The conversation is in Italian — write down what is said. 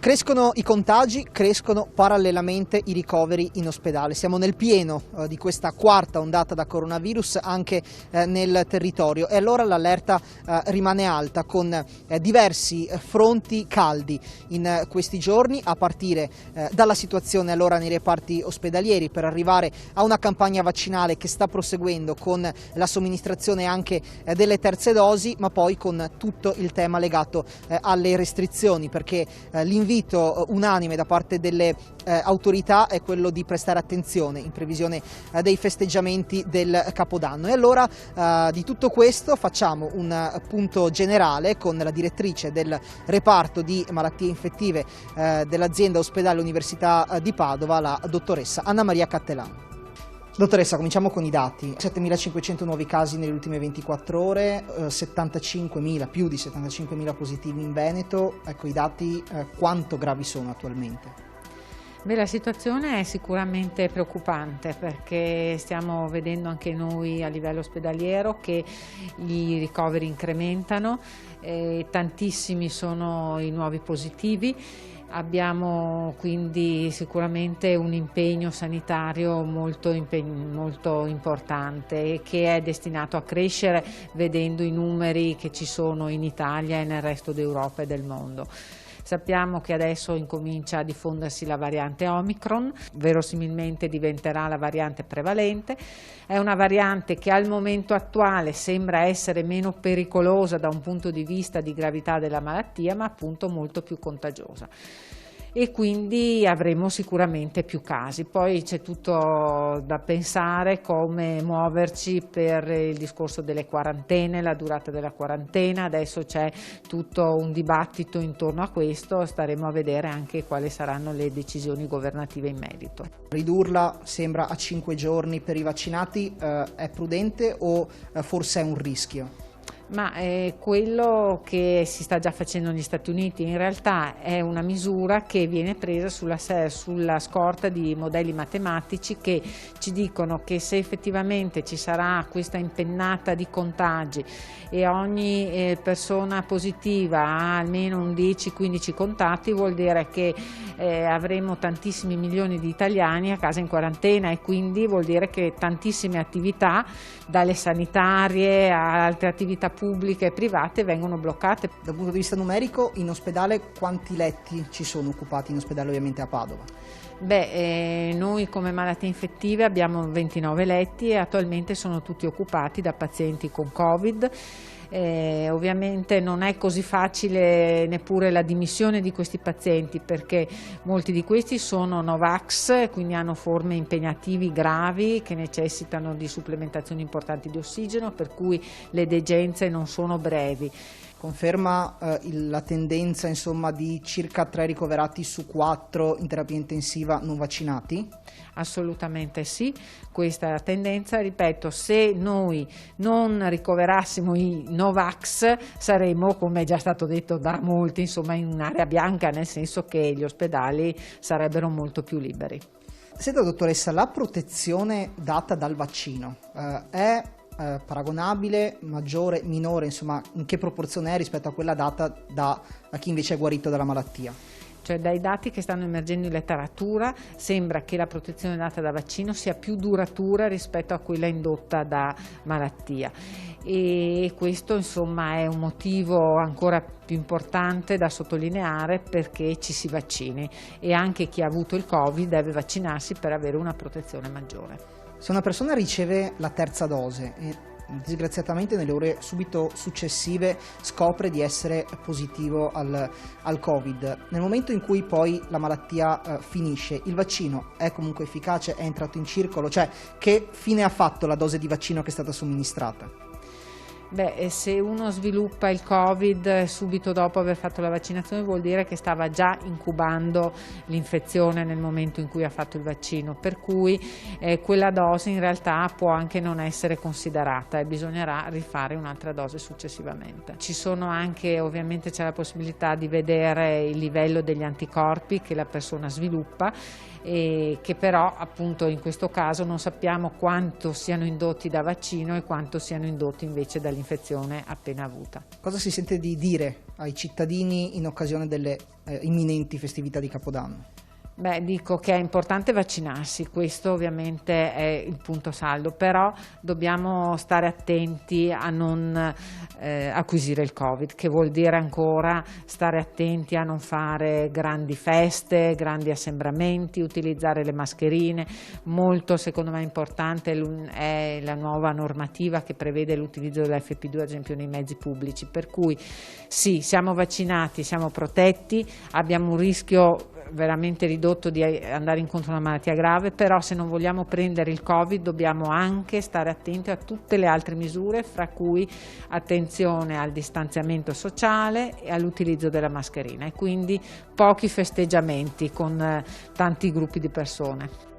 Crescono i contagi, crescono parallelamente i ricoveri in ospedale. Siamo nel pieno di questa quarta ondata da coronavirus anche nel territorio e allora l'allerta rimane alta con diversi fronti caldi in questi giorni, a partire dalla situazione allora nei reparti ospedalieri, per arrivare a una campagna vaccinale che sta proseguendo con la somministrazione anche delle terze dosi, ma poi con tutto il tema legato alle restrizioni, perché l'invito unanime da parte delle autorità è quello di prestare attenzione in previsione dei festeggiamenti del Capodanno. E allora di tutto questo facciamo un punto generale con la direttrice del reparto di malattie infettive dell'azienda Ospedale Università di Padova, la dottoressa Anna Maria Cattelano. Dottoressa, cominciamo con i dati. 7.500 nuovi casi nelle ultime 24 ore, 75.000, più di 75.000 positivi in Veneto. Ecco, i dati quanto gravi sono attualmente? Beh, la situazione è sicuramente preoccupante, perché stiamo vedendo anche noi a livello ospedaliero che i ricoveri incrementano, tantissimi sono i nuovi positivi. Abbiamo quindi sicuramente un impegno sanitario molto importante e che è destinato a crescere vedendo i numeri che ci sono in Italia e nel resto d'Europa e del mondo. Sappiamo che adesso incomincia a diffondersi la variante Omicron, verosimilmente diventerà la variante prevalente. È una variante che al momento attuale sembra essere meno pericolosa da un punto di vista di gravità della malattia, ma appunto molto più contagiosa. E quindi avremo sicuramente più casi. Poi c'è tutto da pensare come muoverci per il discorso delle quarantene, la durata della quarantena. Adesso c'è tutto un dibattito intorno a questo, staremo a vedere anche quali saranno le decisioni governative in merito. Ridurla sembra a 5 giorni per i vaccinati, è prudente o forse è un rischio? Ma quello che si sta già facendo negli Stati Uniti in realtà è una misura che viene presa sulla scorta di modelli matematici che ci dicono che se effettivamente ci sarà questa impennata di contagi e ogni persona positiva ha almeno un 10-15 contatti, vuol dire che avremo tantissimi milioni di italiani a casa in quarantena, e quindi vuol dire che tantissime attività, dalle sanitarie a altre attività pubbliche e private, vengono bloccate. Dal punto di vista numerico, in ospedale quanti letti ci sono occupati in ospedale, ovviamente a Padova? Beh, noi come malattie infettive abbiamo 29 letti e attualmente sono tutti occupati da pazienti con Covid. Ovviamente non è così facile neppure la dimissione di questi pazienti, perché molti di questi sono Novax, quindi hanno forme impegnativi gravi che necessitano di supplementazioni importanti di ossigeno, per cui le degenze non sono brevi. Conferma la tendenza, insomma, di circa 3 ricoverati su 4 in terapia intensiva non vaccinati? Assolutamente sì, questa è la tendenza. Ripeto, se noi non ricoverassimo i Novax saremmo, come è già stato detto da molti, insomma, in un'area bianca, nel senso che gli ospedali sarebbero molto più liberi. Senta, dottoressa, la protezione data dal vaccino è paragonabile, maggiore, minore, insomma, in che proporzione è rispetto a quella data da chi invece è guarito dalla malattia? Cioè, dai dati che stanno emergendo in letteratura sembra che la protezione data da vaccino sia più duratura rispetto a quella indotta da malattia, e questo insomma è un motivo ancora più importante da sottolineare perché ci si vaccini, e anche chi ha avuto il Covid deve vaccinarsi per avere una protezione maggiore. Se una persona riceve la terza dose e disgraziatamente nelle ore subito successive scopre di essere positivo al Covid, nel momento in cui poi la malattia finisce, il vaccino è comunque efficace, è entrato in circolo? Cioè, che fine ha fatto la dose di vaccino che è stata somministrata? Beh, se uno sviluppa il Covid subito dopo aver fatto la vaccinazione, vuol dire che stava già incubando l'infezione nel momento in cui ha fatto il vaccino, per cui quella dose in realtà può anche non essere considerata e bisognerà rifare un'altra dose successivamente. Ci sono anche, ovviamente c'è la possibilità di vedere il livello degli anticorpi che la persona sviluppa, e che però appunto in questo caso non sappiamo quanto siano indotti da vaccino e quanto siano indotti invece dall'infezione. dall'infezione appena avuta. Cosa si sente di dire ai cittadini in occasione delle imminenti festività di Capodanno? Beh, dico che è importante vaccinarsi, questo ovviamente è il punto saldo, però dobbiamo stare attenti a non acquisire il Covid, che vuol dire ancora stare attenti a non fare grandi feste, grandi assembramenti, utilizzare le mascherine. Molto, secondo me, importante è la nuova normativa che prevede l'utilizzo dell'FP2 ad esempio nei mezzi pubblici, per cui sì, siamo vaccinati, siamo protetti, abbiamo un rischio veramente ridotto di andare incontro a una malattia grave, però se non vogliamo prendere il Covid dobbiamo anche stare attenti a tutte le altre misure, fra cui attenzione al distanziamento sociale e all'utilizzo della mascherina, e quindi pochi festeggiamenti con tanti gruppi di persone.